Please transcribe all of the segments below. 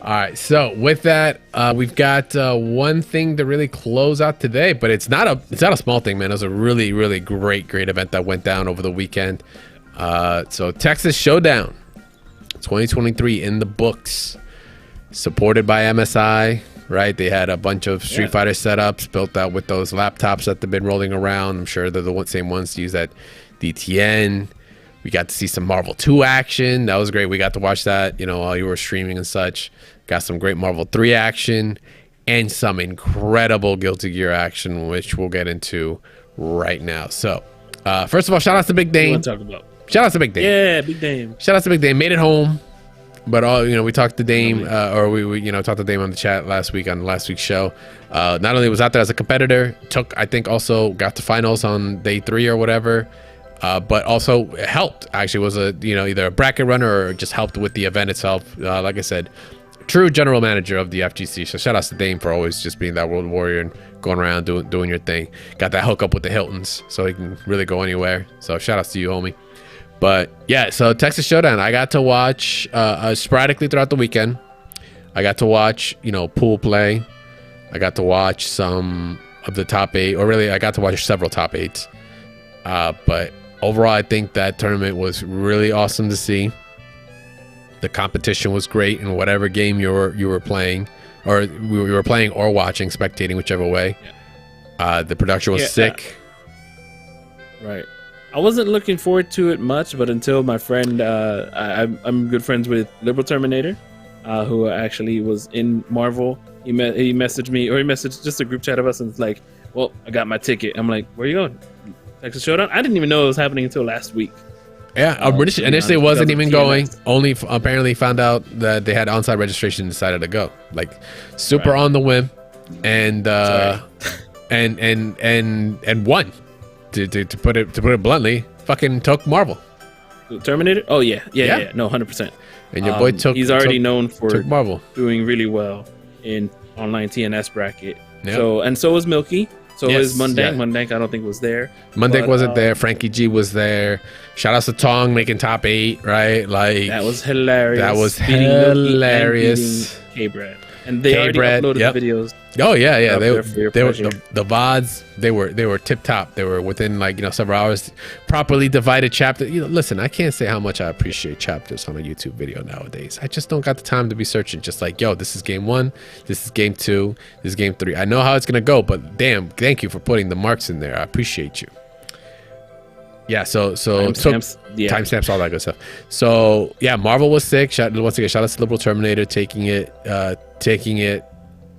All right, so with that, we've got one thing to really close out today, but it's not a small thing, man. It was a really great event that went down over the weekend. So Texas Showdown 2023 in the books, supported by MSI, right? They had a bunch of Street Fighter setups built out with those laptops that they've been rolling around. I'm sure they're the same ones used at DTN. We got to see some Marvel 2 action. That was great. We got to watch that, while you were streaming and such. Got some great Marvel 3 action and some incredible Guilty Gear action, which we'll get into right now. So, first of all, shout out to Big Dame. Shout out to Big Dame. Yeah, Big Dame. Shout out to Big Dame. Made it home. But we talked to Dame, or we talked to Dame on the chat last week on last week's show. Not only was out there as a competitor, I think also got to finals on day 3 or whatever. But also helped. Actually, was either a bracket runner or just helped with the event itself. Like I said, true general manager of the FGC. So shout out to Dame for always just being that world warrior and going around doing your thing. Got that hookup with the Hiltons, so he can really go anywhere. So shout outs to you, homie. But yeah, so Texas Showdown, I got to watch sporadically throughout the weekend. I got to watch pool play. I got to watch some of the top 8, or really I got to watch several top 8s. But overall, I think that tournament was really awesome to see. The competition was great in whatever game you were playing, or you were playing or watching, spectating, whichever way. The production was sick. Right. I wasn't looking forward to it much, but until my friend, I'm good friends with Liberal Terminator, who actually was in Marvel. He messaged me, or he messaged just a group chat of us, and it's like, well, I got my ticket. I'm like, where are you going? Texas Showdown? I didn't even know it was happening until last week. Yeah, initially wasn't even going. Only apparently found out that they had on-site registration and decided to go. Like super on the whim, and and won. To put it bluntly, fucking took Marvel. Terminator? Oh yeah. No, 100%. And your boy he's already known for Marvel doing really well in online TNS bracket. Yep. So was Milky. So is Mundank. Yeah. Mundank, I don't think was there. Mundank wasn't there. Frankie G was there. Shout out to Tong making top 8, right? Like that was hilarious. That was hilarious. K-Brad. And they already uploaded the videos. Oh yeah. They were the VODs. They were tip top. They were within several hours. Properly divided chapter. Listen, I can't say how much I appreciate chapters on a YouTube video nowadays. I just don't got the time to be searching. Just like, yo, this is game 1, this is game 2, this is game 3. I know how it's gonna go, but damn, thank you for putting the marks in there. I appreciate you. Yeah, so timestamps, all that good stuff. So yeah, Marvel was sick. Once again, shout out to Liberal Terminator taking it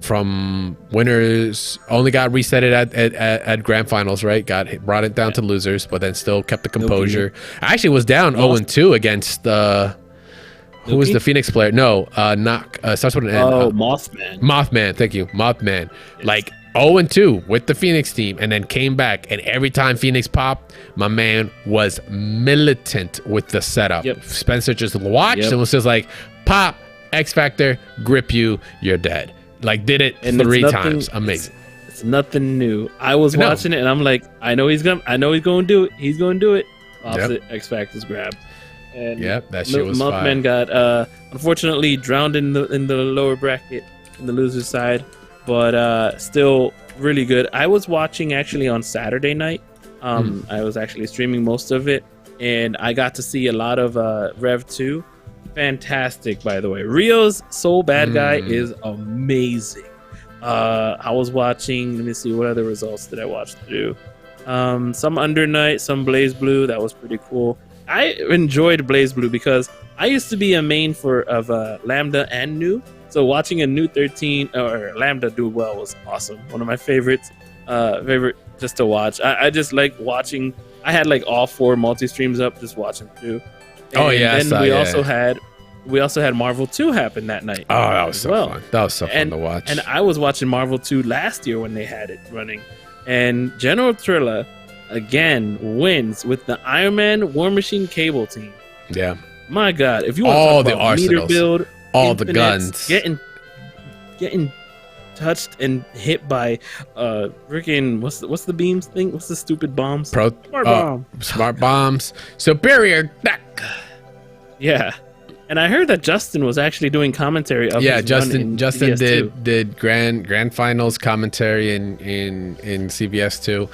from winners. Only got reset it at grand finals, right? Brought it down to losers, but then still kept the composure. I actually was down 0-2 against who was the Phoenix player? No, starts with an N. Oh, Mothman. Mothman, thank you, Mothman. Yes. Like 0-2 with the Phoenix team, and then came back, and every time Phoenix popped, my man was militant with the setup. Yep. Spencer just watched and was just like, pop, X Factor, grip you, you're dead. Like did it and 3 times. Amazing. It's nothing new. I was watching it and I'm like, I know he's going to do it. He's going to do it. Opposite X Factor's grab. And that shit was Mothman got unfortunately drowned in the lower bracket in the loser's side. But still really good. I was watching actually on Saturday night. I was actually streaming most of it, and I got to see a lot of Rev 2. Fantastic, by the way. Rio's Soul Bad Guy is amazing. I was watching, let me see, what other results did I watch through? Some Under Night, some Blaze Blue. That was pretty cool. I enjoyed Blaze Blue because I used to be a main of Lambda and Nu. So watching a New 13 or Lambda do well was awesome. One of my favorites, just to watch. I just like watching. I had like all 4 multi-streams up, just watching through. And we also had Marvel 2 happen that night. Oh, that was so fun. That was so fun to watch. And I was watching Marvel 2 last year when they had it running. And General Trilla again wins with the Iron Man War Machine Cable team. Yeah. My God, if you want to talk about meter build, all the guns, getting touched and hit by freaking what's the beams thing? What's the stupid bombs? Smart bombs. Superior deck. Yeah. And I heard that Justin was actually doing commentary of his Justin CBS2. did grand finals commentary in CBS 2.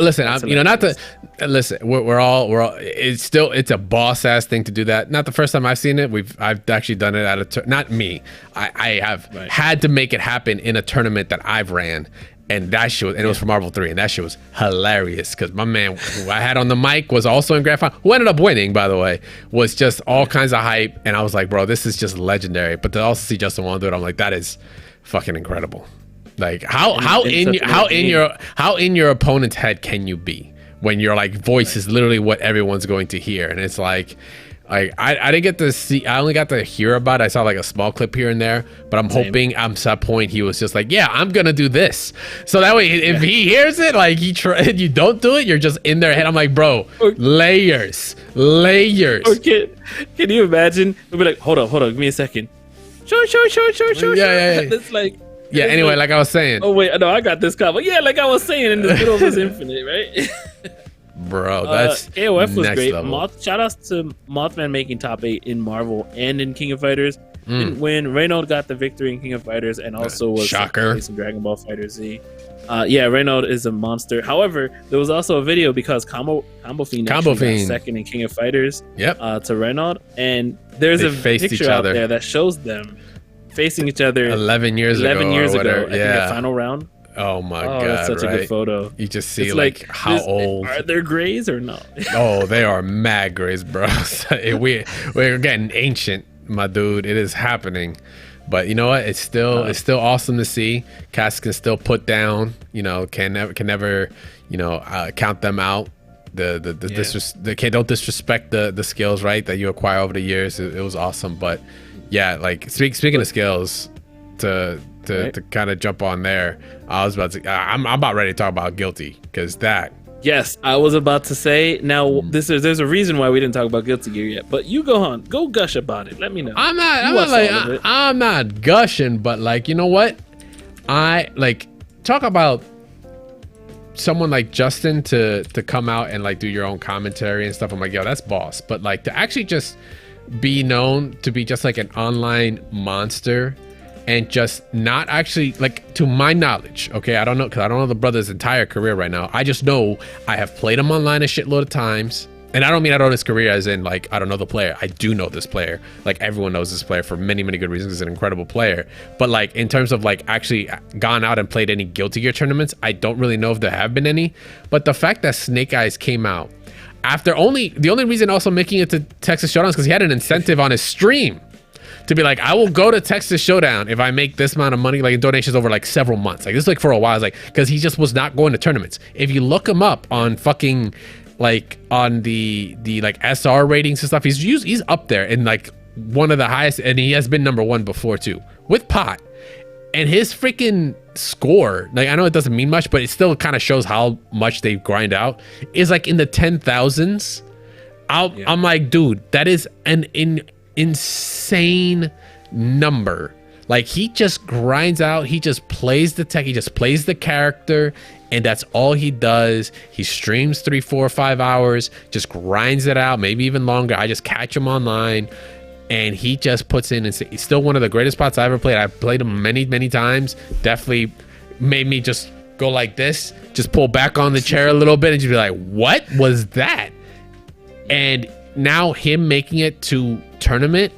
Listen, we're all it's a boss ass thing to do that. Not the first time I've seen it. I've actually done it at not me. I have had to make it happen in a tournament that I've ran. And that shit was, and it was for Marvel 3, and that shit was hilarious because my man who I had on the mic was also in grand final, who ended up winning, by the way, was just all kinds of hype. And I was like, bro, this is just legendary. But to also see Justin Wong do it, I'm like, that is fucking incredible. Like how in your opponent's head can you be when your like voice is literally what everyone's going to hear? And it's like I didn't get to see, I only got to hear about it. I saw like a small clip here and there, but I'm hoping at some point he was just like, yeah, I'm gonna do this, so that way if he hears it, like you don't do it, you're just in their head. I'm like, bro, layers. Or can you imagine? We'll be like, hold on, give me a second. Sure. Yeah. It's like, anyway, like I was saying. Oh wait, no, I got this combo. Yeah, like I was saying, in the middle of this Infinite, right? Bro, that's AOF was great. Level. Shout outs to Mothman making top 8 in Marvel and in King of Fighters. When Reynold got the victory in King of Fighters and also was shocker in Dragon Ball Fighter Z. Reynold is a monster. However, there was also a video because Combo Fiend got second in King of Fighters to Reynold, and there's a picture out there that shows them facing each other 11 years ago. I think the final round. Oh my god, that's such a good photo. You just see like how old are there grays or not? Oh, they are mad grays, bro. We're getting ancient, my dude. It is happening. But you know what, it's still awesome to see. Cass can still put down, can never count them out. Don't disrespect the skills, right, that you acquire over the years. It was awesome. But yeah, like speaking of skills, to kind of jump on there, I was about to I'm about ready to talk about Guilty, because that, yes, I was about to say, now there's a reason why we didn't talk about Guilty Gear yet, but you go gush about it. Let me know. I'm not gushing, but like, you know what, I like talk about someone like Justin to come out and like do your own commentary and stuff. I'm like, yo, that's boss. But like to actually just be known to be just like an online monster and just not actually, like, to my knowledge, okay, I don't know, because I don't know the brother's entire career right now. I just know I have played him online a shitload of times, and I don't mean I don't know his career as in like I don't know the player. I do know this player. Like, everyone knows this player for many good reasons. He's an incredible player. But like in terms of like actually gone out and played any Guilty Gear tournaments, I don't really know if there have been any. But the fact that Snake Eyez came out after the only reason also making it to Texas Showdown is because he had an incentive on his stream to be like, I will go to Texas Showdown if I make this amount of money, like in donations over like several months. Like this, like for a while, it's like, because he just was not going to tournaments. If you look him up on fucking like on the like SR ratings and stuff, he's up there in like one of the highest, and he has been #1 before too with Pot. And his freaking score, like I know it doesn't mean much, but it still kind of shows how much they grind out, is like in the 10,000s. I'm like, dude, that is an insane number. Like, he just grinds out, he just plays the tech, he just plays the character, and that's all he does. He streams 3, 4, 5 hours, just grinds it out, maybe even longer. I just catch him online and he just puts in, and he's still one of the greatest spots I ever played. I've played him many times. Definitely made me just go like this, just pull back on the chair a little bit and just be like, what was that? And now him making it to tournament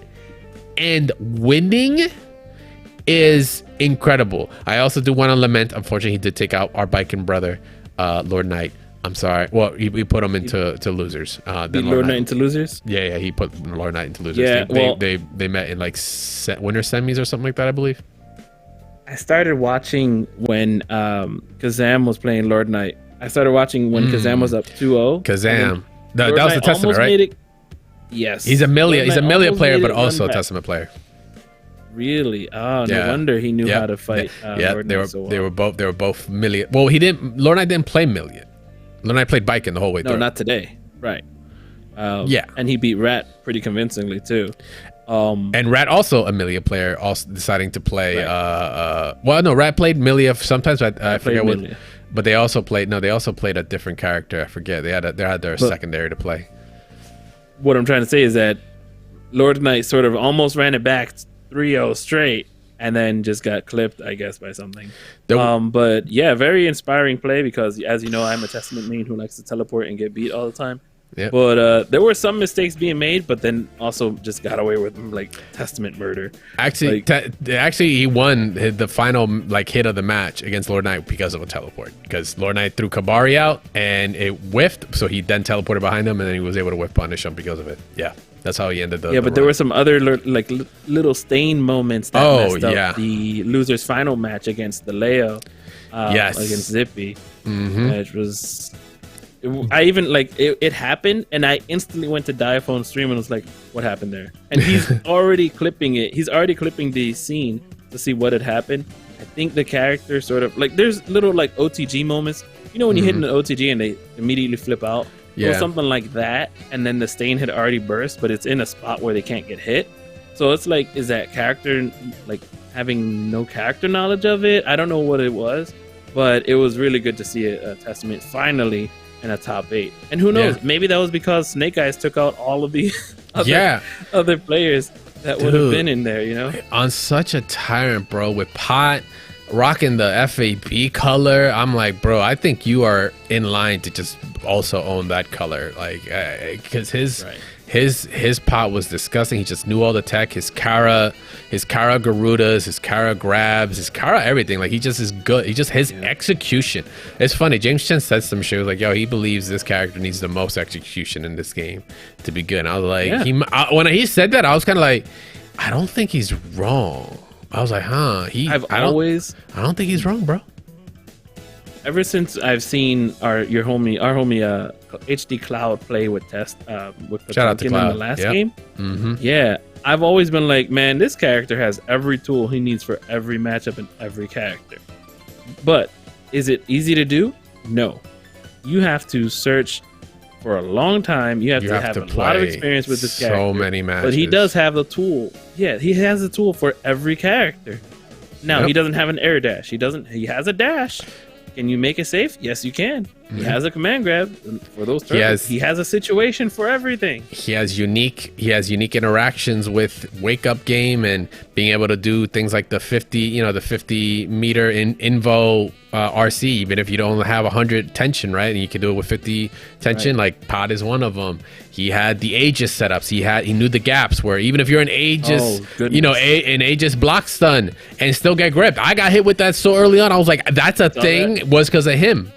and winning is incredible. I also do want to lament, unfortunately, he did take out our biking brother, Lord Knight. I'm sorry. Well, he put him into losers. Then Lord Knight into losers? Yeah, he put Lord Knight into losers. Yeah, they met in like winter semis or something like that, I believe. I started watching when Kazam was playing Lord Knight. I started watching when Kazam was up 2-0. Kazam. That was the Testament, right? Yes. He's a Melia player, but also a Testament player. Really? Oh, no wonder he knew how to fight. Lord Knight so well. They were both Melia. Well, Lord Knight didn't play Melia. Lord Knight played Biken the whole way through. No, not today. Right. And he beat Rat pretty convincingly too. And Rat, also a Melia player, also deciding to play. Well, no, Rat played Melia sometimes. I forget what. But they also played. No, they also played a different character. I forget. They had their secondary to play. What I'm trying to say is that Lord Knight sort of almost ran it back 3-0 straight, and then just got clipped, I guess, by something. But yeah, very inspiring play because, as you know, I'm a Testament main who likes to teleport and get beat all the time. Yep. But there were some mistakes being made, but then also just got away with like Testament murder. Actually, actually, he won the final like hit of the match against Lord Knight because of a teleport. Because Lord Knight threw Kabari out and it whiffed, so he then teleported behind him, and then he was able to whiff punish him because of it. Yeah, that's how he ended the. Yeah, but there were some other like little stain moments that messed up the loser's final match against the Leo. Against Zippy, which was. I even like it happened, and I instantly went to Diaphone stream and was like, "What happened there?" And he's already clipping it. He's already clipping the scene to see what had happened. I think the character sort of like there's little like OTG moments. You know when you hit an OTG and they immediately flip out, or something like that, and then the stain had already burst, but it's in a spot where they can't get hit. So it's like, is that character like having no character knowledge of it? I don't know what it was, but it was really good to see a Testament finally in a top 8. And who knows, maybe that was because Snake Eyez took out all of the other players that would have been in there, you know? On such a tyrant, bro, with Pot rocking the FAB color, I'm like, bro, I think you are in line to just also own that color. Like, because his Pot was disgusting. He just knew all the tech. His Kara Garudas, his Kara grabs, his Kara everything. Like, he just is good. He just his execution. It's funny. James Chen said some shit. He was like, yo, he believes this character needs the most execution in this game to be good. And I was like, when he said that, I was kind of like, I don't think he's wrong. I was like, huh? I don't think he's wrong, bro. Ever since I've seen our homie HD Cloud play with Shout out to Cloud in the last game. Yeah, I've always been like, man, this character has every tool he needs for every matchup and every character. But is it easy to do? No. You have to search for a long time. You have to have a lot of experience with this character. So many matches. But he does have the tool. Yeah, he has a tool for every character. Now, he doesn't have an air dash. He has a dash. Can you make it safe? Yes, you can. He has a command grab for those turtles. He has a situation for everything. He has unique interactions with wake up game and being able to do things like the 50 meter invo RC, even if you don't have 100 tension, right? And you can do it with 50 tension. Like Pod is one of them. He had the Aegis setups. He knew the gaps where even if you're an Aegis, an Aegis block stun and still get gripped. I got hit with that so early on. I was like, that's a thing. Was because of him.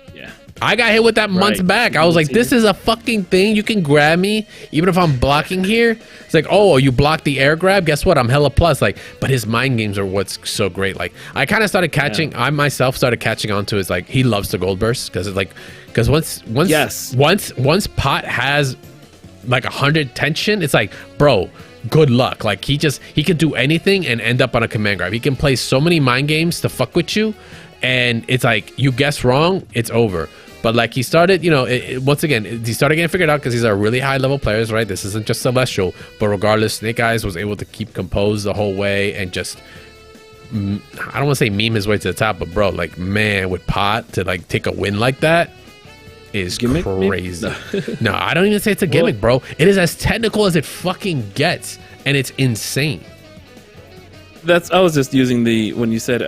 I got hit with that months back. I was like, this is a fucking thing. You can grab me even if I'm blocking here. It's like, oh, you blocked the air grab? Guess what? I'm hella plus. Like, but his mind games are what's so great. Like, I kind of started catching, I myself started catching on to his, like, he loves the gold burst because once Pot has like 100 tension, it's like, bro, good luck. Like, he can do anything and end up on a command grab. He can play so many mind games to fuck with you. And it's like, you guess wrong, it's over. But like he started, once again, he started getting figured out because these are really high level players, right? This isn't just Celestial. But regardless, Snake Eyez was able to keep composed the whole way and just, I don't want to say meme his way to the top, but bro, like, man, with Pot to like take a win like that is gimmick, crazy. No, I don't even say it's a gimmick, bro. It is as technical as it fucking gets. And it's insane. I was just using when you said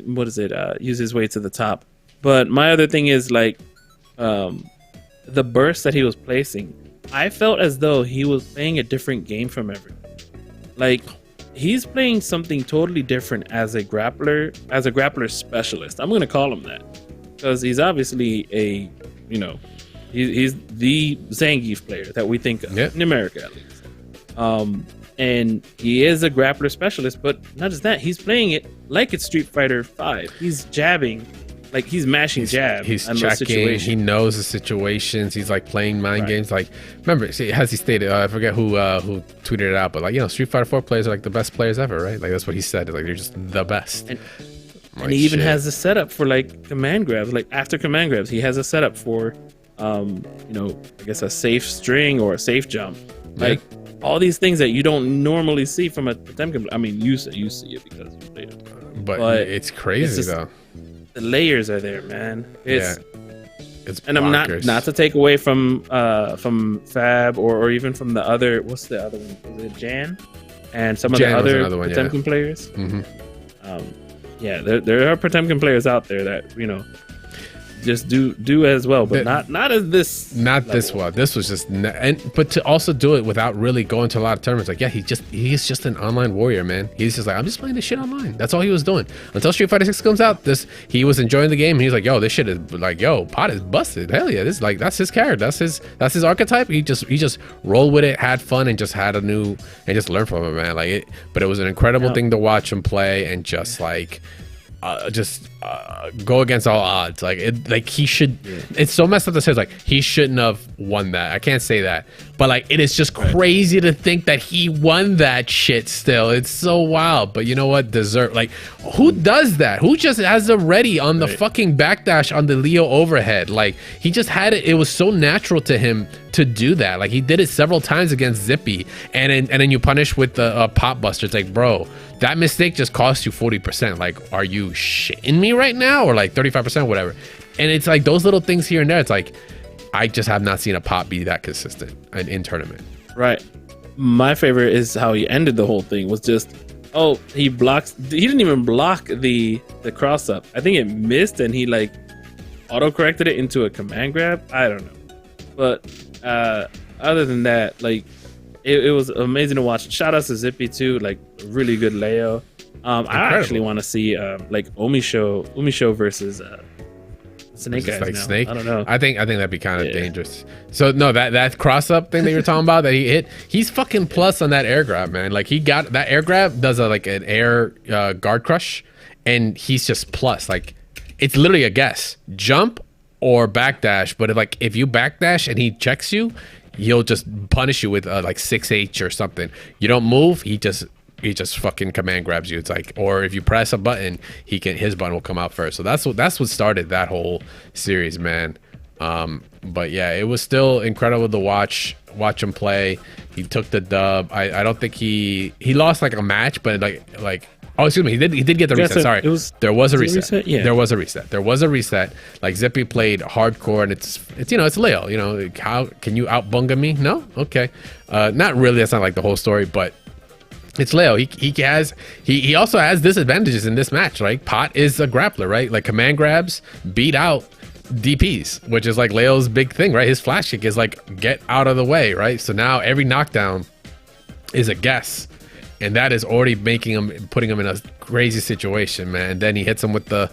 what is it? Use his way to the top. But my other thing is like the burst that he was placing. I felt as though he was playing a different game from everyone. Like, he's playing something totally different as a grappler specialist. I'm gonna call him that because he's obviously he's the Zangief player that we think of in America at least. And he is a grappler specialist, but not just that, he's playing it like it's Street Fighter 5. He's jabbing, like he's mashing jab. He's checking. He knows the situations. He's like playing mind games. Like, remember, as he stated, I forget who tweeted it out, but like, Street Fighter 4 players are like the best players ever, right? Like, that's what he said. Like, they're just the best. And he even has a setup for like command grabs. Like, after command grabs, he has a setup for, I guess a safe string or a safe jump. Like, all these things that you don't normally see from a Potemkin. I mean, you see it because you played it. But it's crazy, though. The layers are there, man. It's and I'm bonkers. not to take away from Fab or even from the other. What's the other one? Is it Jan? And some of Jan the was other another one, Potemkin players. Mhm. Yeah, there are Potemkin players out there that just do as well, but not as this. Not level. this one. This was just, but to also do it without really going to a lot of tournaments. Like, yeah, he's just an online warrior, man. He's just like, I'm just playing this shit online. That's all he was doing until Street Fighter 6 comes out. He was enjoying the game. He's like, yo, this shit is like, yo, Pot is busted. Hell yeah, this like that's his character. That's his archetype. He just rolled with it, had fun, and just had and just learned from it, man. Like it, but it was an incredible thing to watch him play and just like. Go against all odds. Like he should. It's so messed up to say. It's like he shouldn't have won that. I can't say that, but like it is just crazy to think that he won that shit. Still, it's so wild. But you know what? Like who does that? Who just has a ready on the fucking backdash on the Leo overhead? Like he just had it. It was so natural to him to do that. Like he did it several times against Zippy, and then you punish with the pop buster. It's like, bro, that mistake just cost you 40%. Like, are you shitting me right now? Or like 35%, whatever. And it's like those little things here and there. It's like, I just have not seen a pop be that consistent in tournament. Right. My favorite is how he ended the whole thing was just, he didn't even block the cross up. I think it missed and he like auto corrected it into a command grab. I don't know. But other than that, like, it was amazing to watch. Shout out to Zippy too, like really good Leo. I actually want to see like Umisho versus Snake Eyez. Like now. Snake. I don't know. I think that'd be kind of dangerous. So no, that cross up thing that you're talking about that he hit, he's fucking plus on that air grab, man. Like he got that air grab does like an air guard crush, and he's just plus. Like it's literally a guess, jump or backdash. But if you backdash and he checks you, he'll just punish you with like 6H or something. You don't move, he just fucking command grabs you. It's like, or if you press a button, his button will come out first. So that's what started that whole series, man. But yeah, it was still incredible to watch him play. He took the dub. I don't think he lost like a match, but like oh, excuse me, he did get the reset. Sorry, there was a reset. Yeah, there was a reset. Like Zippy played hardcore, and it's it's Leo. How can you outbunga me? No, okay, not really. That's not like the whole story, but it's Leo. He also has disadvantages in this match. Right, Pot is a grappler, right? Like command grabs beat out DPs, which is like Leo's big thing, right? His flash kick is like get out of the way, right? So now every knockdown is a guess. And that is already putting him in a crazy situation, man. And then he hits him with the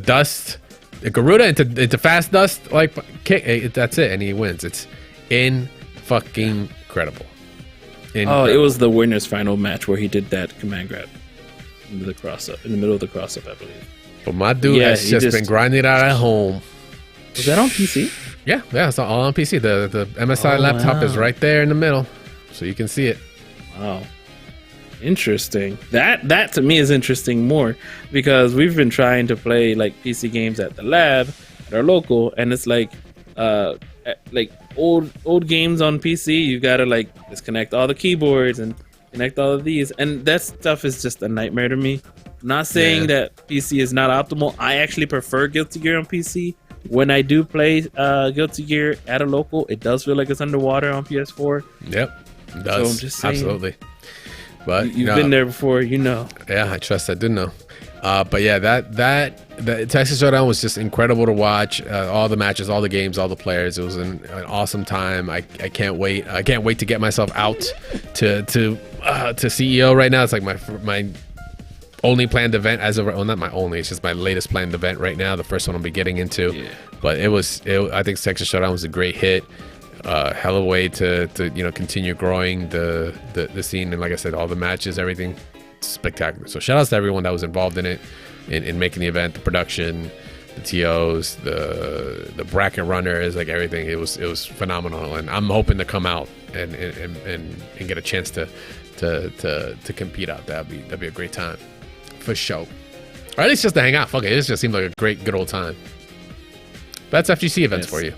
dust, the Garuda into fast dust, like kick. That's it, and he wins. It's fucking incredible. It was the winners final match where he did that command grab into the cross up in the middle of the cross up, I believe. But my dude has just been grinding it out at home. Was that on PC? Yeah, it's all on PC. The MSI laptop is right there in the middle, so you can see it. Wow. Interesting. That to me is interesting more because we've been trying to play like PC games at the lab at our local, and it's like old games on PC. You gotta like disconnect all the keyboards and connect all of these, and that stuff is just a nightmare to me. I'm not saying that PC is not optimal. I actually prefer Guilty Gear on PC. When I do play Guilty Gear at a local, it does feel like it's underwater on PS4. Yep, it does. So I'm just saying, absolutely. But you've been there before, Yeah, I trust. I do know. But yeah, that Texas Showdown was just incredible to watch. All the matches, all the games, all the players. It was an awesome time. I can't wait. I can't wait to get myself out to CEO right now. It's like my only planned event as of not my only. It's just my latest planned event right now. The first one I'll be getting into. Yeah. But I think Texas Showdown was a great hit. Hell of a way to continue growing the scene, and like I said, all the matches, everything spectacular. So shout outs to everyone that was involved in it, in making the event, the production, the TOs, the bracket runners, like everything. It was phenomenal, and I'm hoping to come out and get a chance to compete out. That'd be a great time for sure, or at least just to hang out. Fuck it, it just seemed like a good old time. That's FGC events for you.